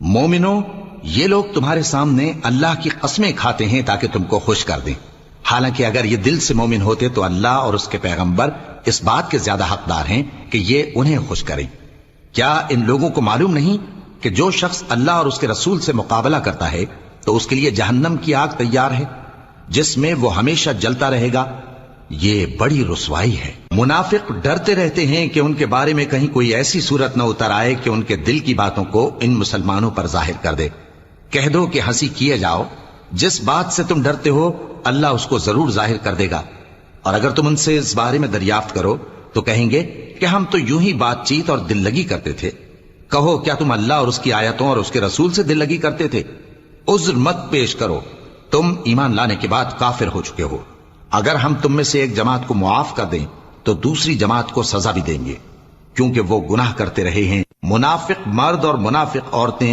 مومنو، یہ لوگ تمہارے سامنے اللہ کی قسمیں کھاتے ہیں تاکہ تم کو خوش کر دیں، حالانکہ اگر یہ دل سے مومن ہوتے تو اللہ اور اس کے پیغمبر اس بات کے زیادہ حقدار ہیں کہ یہ انہیں خوش کریں۔ کیا ان لوگوں کو معلوم نہیں کہ جو شخص اللہ اور اس کے رسول سے مقابلہ کرتا ہے تو اس کے لیے جہنم کی آگ تیار ہے جس میں وہ ہمیشہ جلتا رہے گا، یہ بڑی رسوائی ہے۔ منافق ڈرتے رہتے ہیں کہ ان کے بارے میں کہیں کوئی ایسی صورت نہ اتر آئے کہ ان کے دل کی باتوں کو ان مسلمانوں پر ظاہر کر دے۔ کہہ دو کہ ہنسی کیے جاؤ، جس بات سے تم ڈرتے ہو اللہ اس کو ضرور ظاہر کر دے گا، اور اگر تم ان سے اس بارے میں دریافت کرو تو کہیں گے کہ ہم تو یوں ہی بات چیت اور دل لگی کرتے تھے۔ کہو کیا تم اللہ اور اس کی آیتوں اور اس کے رسول سے دل لگی کرتے تھے؟ عذر مت پیش کرو، تم ایمان لانے کے بعد کافر ہو چکے ہو۔ اگر ہم تم میں سے ایک جماعت کو معاف کر دیں تو دوسری جماعت کو سزا بھی دیں گے، کیونکہ وہ گناہ کرتے رہے ہیں۔ منافق مرد اور منافق عورتیں